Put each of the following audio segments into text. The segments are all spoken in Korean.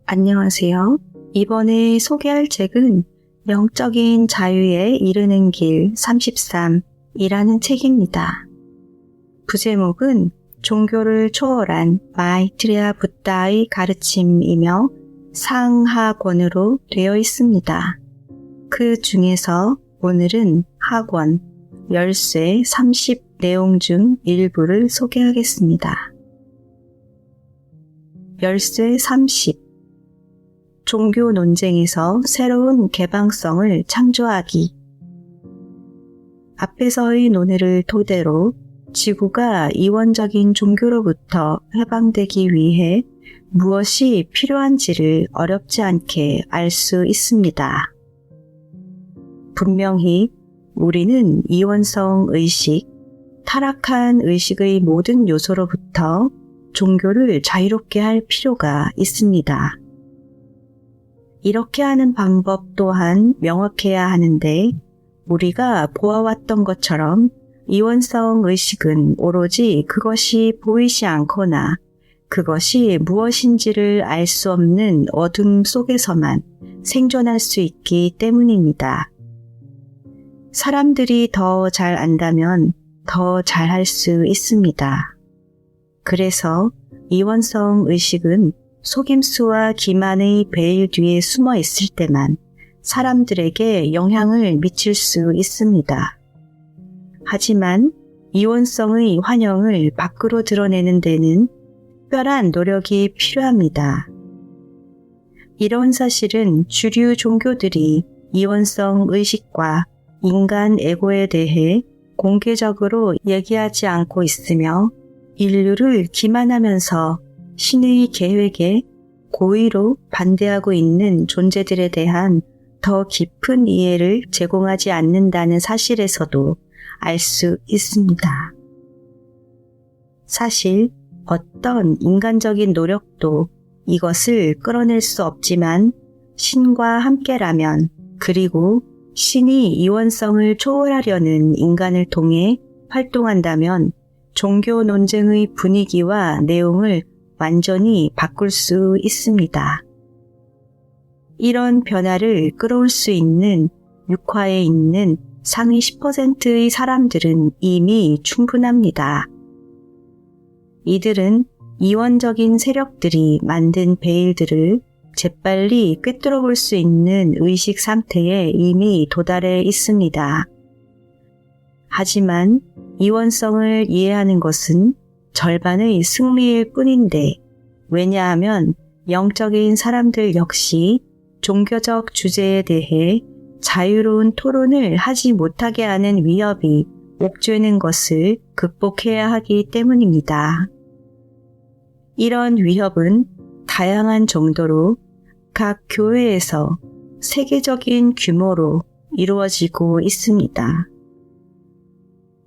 안녕하세요. 이번에 소개할 책은 영적인 자유에 이르는 길 33이라는 책입니다. 부제목은 종교를 초월한 마이트레야 붓다의 가르침이며 상하권으로 되어 있습니다. 그 중에서 오늘은 하권, 열쇠 30 내용 중 일부를 소개하겠습니다. 열쇠 30. 종교 논쟁에서 새로운 개방성을 창조하기. 앞에서의 논의를 토대로 지구가 이원적인 종교로부터 해방되기 위해 무엇이 필요한지를 어렵지 않게 알 수 있습니다. 분명히 우리는 이원성 의식, 타락한 의식의 모든 요소로부터 종교를 자유롭게 할 필요가 있습니다. 이렇게 하는 방법 또한 명확해야 하는데 우리가 보아왔던 것처럼 이원성 의식은 오로지 그것이 보이지 않거나 그것이 무엇인지를 알 수 없는 어둠 속에서만 생존할 수 있기 때문입니다. 사람들이 더 잘 안다면 더 잘할 수 있습니다. 그래서 이원성 의식은 속임수와 기만의 베일 뒤에 숨어 있을 때만 사람들에게 영향을 미칠 수 있습니다. 하지만 이원성의 환영을 밖으로 드러내는 데는 특별한 노력이 필요합니다. 이런 사실은 주류 종교들이 이원성 의식과 인간 에고에 대해 공개적으로 얘기하지 않고 있으며 인류를 기만하면서 신의 계획에 고의로 반대하고 있는 존재들에 대한 더 깊은 이해를 제공하지 않는다는 사실에서도 알 수 있습니다. 사실 어떤 인간적인 노력도 이것을 끌어낼 수 없지만 신과 함께라면 그리고 신이 이원성을 초월하려는 인간을 통해 활동한다면 종교 논쟁의 분위기와 내용을 완전히 바꿀 수 있습니다. 이런 변화를 끌어올 수 있는 육화에 있는 상위 10%의 사람들은 이미 충분합니다. 이들은 이원적인 세력들이 만든 베일들을 재빨리 꿰뚫어 볼 수 있는 의식 상태에 이미 도달해 있습니다. 하지만 이원성을 이해하는 것은 절반의 승리일 뿐인데 왜냐하면 영적인 사람들 역시 종교적 주제에 대해 자유로운 토론을 하지 못하게 하는 위협이 옥죄는 것을 극복해야 하기 때문입니다. 이런 위협은 다양한 정도로 각 교회에서 세계적인 규모로 이루어지고 있습니다.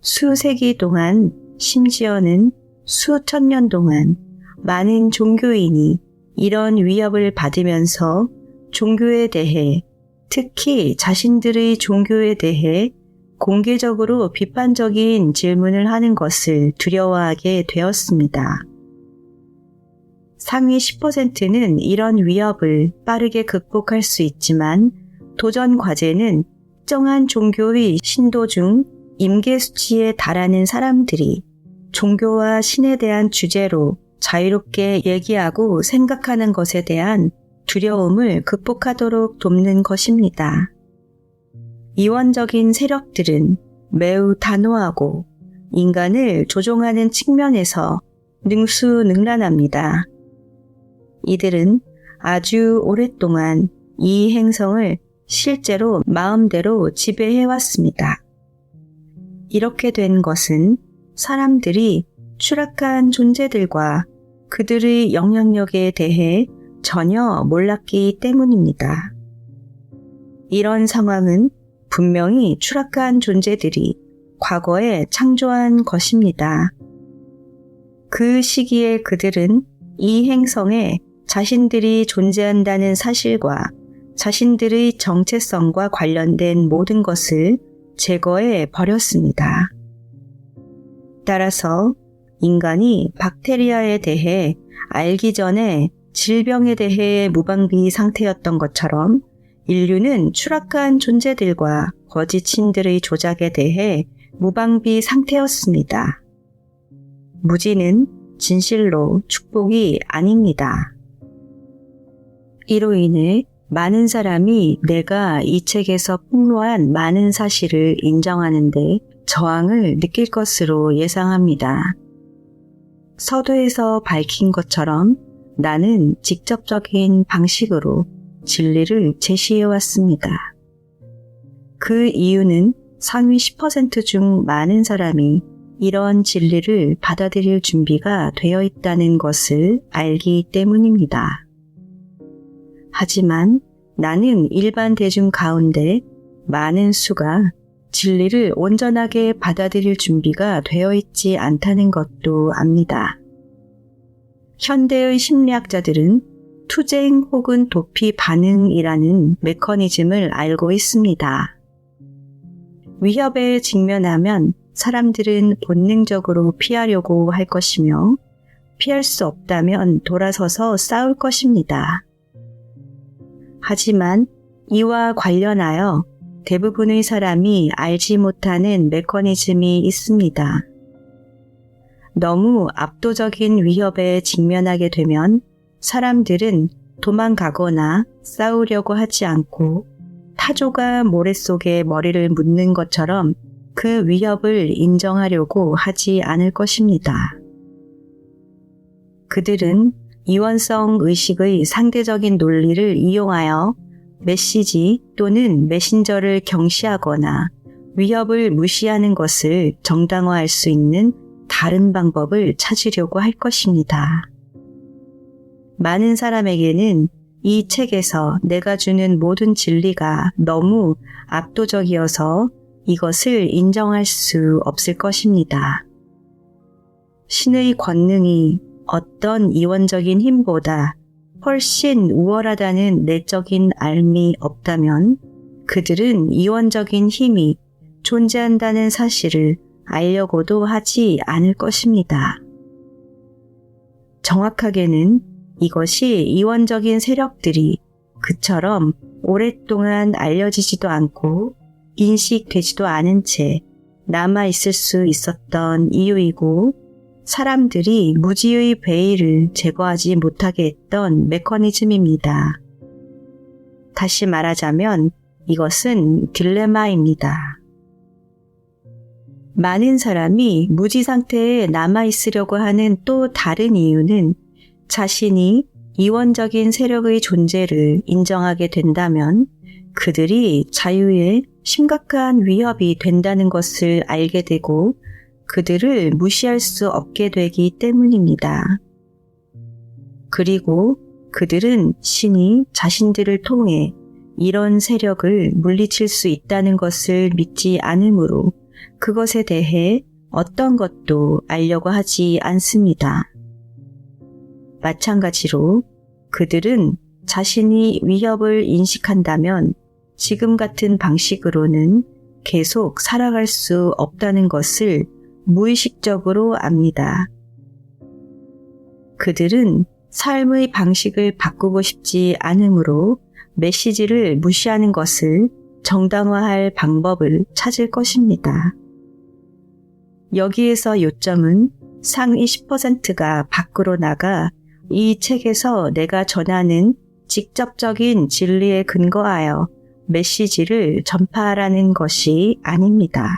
수세기 동안 심지어는 수천 년 동안 많은 종교인이 이런 위협을 받으면서 종교에 대해 특히 자신들의 종교에 대해 공개적으로 비판적인 질문을 하는 것을 두려워하게 되었습니다. 상위 10%는 이런 위협을 빠르게 극복할 수 있지만 도전 과제는 특정한 종교의 신도 중 임계 수치에 달하는 사람들이 종교와 신에 대한 주제로 자유롭게 얘기하고 생각하는 것에 대한 두려움을 극복하도록 돕는 것입니다. 이원적인 세력들은 매우 단호하고 인간을 조종하는 측면에서 능수능란합니다. 이들은 아주 오랫동안 이 행성을 실제로 마음대로 지배해왔습니다. 이렇게 된 것은 사람들이 추락한 존재들과 그들의 영향력에 대해 전혀 몰랐기 때문입니다. 이런 상황은 분명히 추락한 존재들이 과거에 창조한 것입니다. 그 시기에 그들은 이 행성에 자신들이 존재한다는 사실과 자신들의 정체성과 관련된 모든 것을 제거해 버렸습니다. 따라서 인간이 박테리아에 대해 알기 전에 질병에 대해 무방비 상태였던 것처럼 인류는 추락한 존재들과 거짓신들의 조작에 대해 무방비 상태였습니다. 무지는 진실로 축복이 아닙니다. 이로 인해 많은 사람이 내가 이 책에서 폭로한 많은 사실을 인정하는데 저항을 느낄 것으로 예상합니다. 서두에서 밝힌 것처럼 나는 직접적인 방식으로 진리를 제시해왔습니다. 그 이유는 상위 10% 중 많은 사람이 이런 진리를 받아들일 준비가 되어 있다는 것을 알기 때문입니다. 하지만 나는 일반 대중 가운데 많은 수가 진리를 온전하게 받아들일 준비가 되어 있지 않다는 것도 압니다. 현대의 심리학자들은 투쟁 혹은 도피 반응이라는 메커니즘을 알고 있습니다. 위협에 직면하면 사람들은 본능적으로 피하려고 할 것이며 피할 수 없다면 돌아서서 싸울 것입니다. 하지만 이와 관련하여 대부분의 사람이 알지 못하는 메커니즘이 있습니다. 너무 압도적인 위협에 직면하게 되면 사람들은 도망가거나 싸우려고 하지 않고 타조가 모래 속에 머리를 묻는 것처럼 그 위협을 인정하려고 하지 않을 것입니다. 그들은 이원성 의식의 상대적인 논리를 이용하여 메시지 또는 메신저를 경시하거나 위협을 무시하는 것을 정당화할 수 있는 다른 방법을 찾으려고 할 것입니다. 많은 사람에게는 이 책에서 내가 주는 모든 진리가 너무 압도적이어서 이것을 인정할 수 없을 것입니다. 신의 권능이 어떤 이원적인 힘보다 훨씬 우월하다는 내적인 알미 없다면 그들은 이원적인 힘이 존재한다는 사실을 알려고도 하지 않을 것입니다. 정확하게는 이것이 이원적인 세력들이 그처럼 오랫동안 알려지지도 않고 인식되지도 않은 채 남아있을 수 있었던 이유이고 사람들이 무지의 베일을 제거하지 못하게 했던 메커니즘입니다. 다시 말하자면 이것은 딜레마입니다. 많은 사람이 무지 상태에 남아있으려고 하는 또 다른 이유는 자신이 이원적인 세력의 존재를 인정하게 된다면 그들이 자유에 심각한 위협이 된다는 것을 알게 되고 그들을 무시할 수 없게 되기 때문입니다. 그리고 그들은 신이 자신들을 통해 이런 세력을 물리칠 수 있다는 것을 믿지 않으므로 그것에 대해 어떤 것도 알려고 하지 않습니다. 마찬가지로 그들은 자신이 위협을 인식한다면 지금 같은 방식으로는 계속 살아갈 수 없다는 것을 무의식적으로 압니다. 그들은 삶의 방식을 바꾸고 싶지 않으므로 메시지를 무시하는 것을 정당화할 방법을 찾을 것입니다. 여기에서 요점은 상위 10%가 밖으로 나가 이 책에서 내가 전하는 직접적인 진리에 근거하여 메시지를 전파하라는 것이 아닙니다.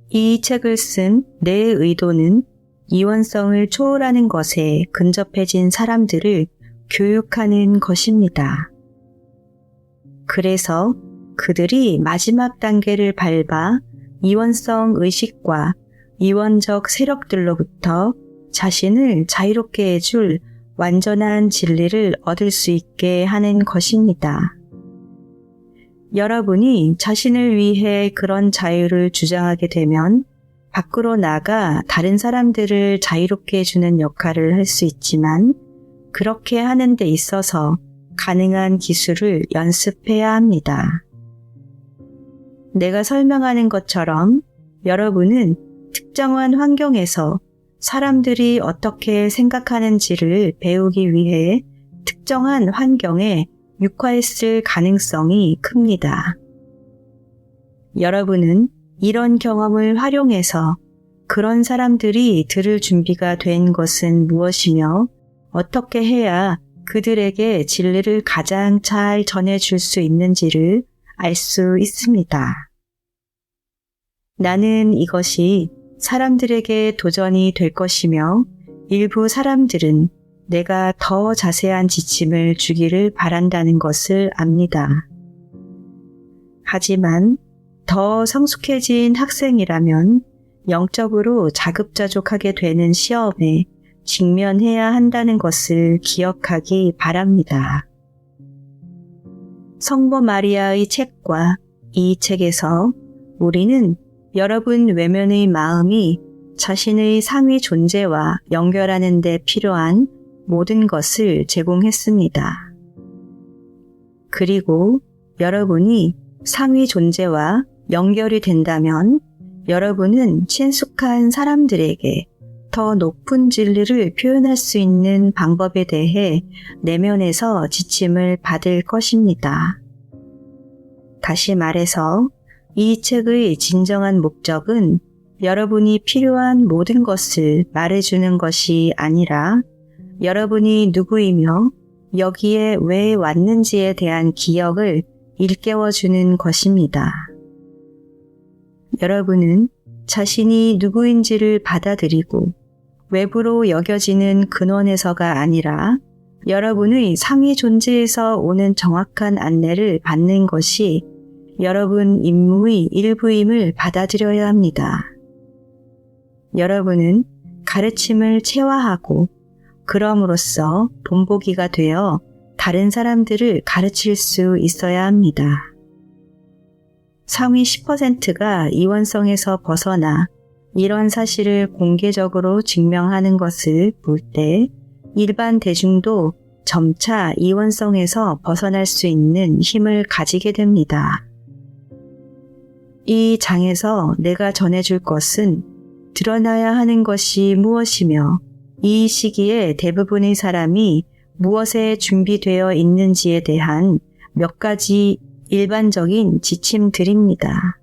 이 책을 쓴 내 의도는 이원성을 초월하는 것에 근접해진 사람들을 교육하는 것입니다. 그래서 그들이 마지막 단계를 밟아 이원성 의식과 이원적 세력들로부터 자신을 자유롭게 해줄 완전한 진리를 얻을 수 있게 하는 것입니다. 여러분이 자신을 위해 그런 자유를 주장하게 되면 밖으로 나가 다른 사람들을 자유롭게 해주는 역할을 할 수 있지만 그렇게 하는 데 있어서 가능한 기술을 연습해야 합니다. 내가 설명하는 것처럼 여러분은 특정한 환경에서 사람들이 어떻게 생각하는지를 배우기 위해 특정한 환경에 육화했을 가능성이 큽니다. 여러분은 이런 경험을 활용해서 그런 사람들이 들을 준비가 된 것은 무엇이며 어떻게 해야 그들에게 진리를 가장 잘 전해줄 수 있는지를 알 수 있습니다. 나는 이것이 사람들에게 도전이 될 것이며 일부 사람들은 내가 더 자세한 지침을 주기를 바란다는 것을 압니다. 하지만 더 성숙해진 학생이라면 영적으로 자급자족하게 되는 시험에 직면해야 한다는 것을 기억하기 바랍니다. 성모 마리아의 책과 이 책에서 우리는 여러분 외면의 마음이 자신의 상위 존재와 연결하는 데 필요한 모든 것을 제공했습니다. 그리고 여러분이 상위 존재와 연결이 된다면 여러분은 친숙한 사람들에게 더 높은 진리를 표현할 수 있는 방법에 대해 내면에서 지침을 받을 것입니다. 다시 말해서 이 책의 진정한 목적은 여러분이 필요한 모든 것을 말해주는 것이 아니라 여러분이 누구이며 여기에 왜 왔는지에 대한 기억을 일깨워주는 것입니다. 여러분은 자신이 누구인지를 받아들이고 외부로 여겨지는 근원에서가 아니라 여러분의 상위 존재에서 오는 정확한 안내를 받는 것이 여러분 임무의 일부임을 받아들여야 합니다. 여러분은 가르침을 체화하고 그럼으로써 본보기가 되어 다른 사람들을 가르칠 수 있어야 합니다. 상위 10%가 이원성에서 벗어나 이런 사실을 공개적으로 증명하는 것을 볼 때 일반 대중도 점차 이원성에서 벗어날 수 있는 힘을 가지게 됩니다. 이 장에서 내가 전해줄 것은 드러나야 하는 것이 무엇이며 이 시기에 대부분의 사람이 무엇에 준비되어 있는지에 대한 몇 가지 일반적인 지침들입니다.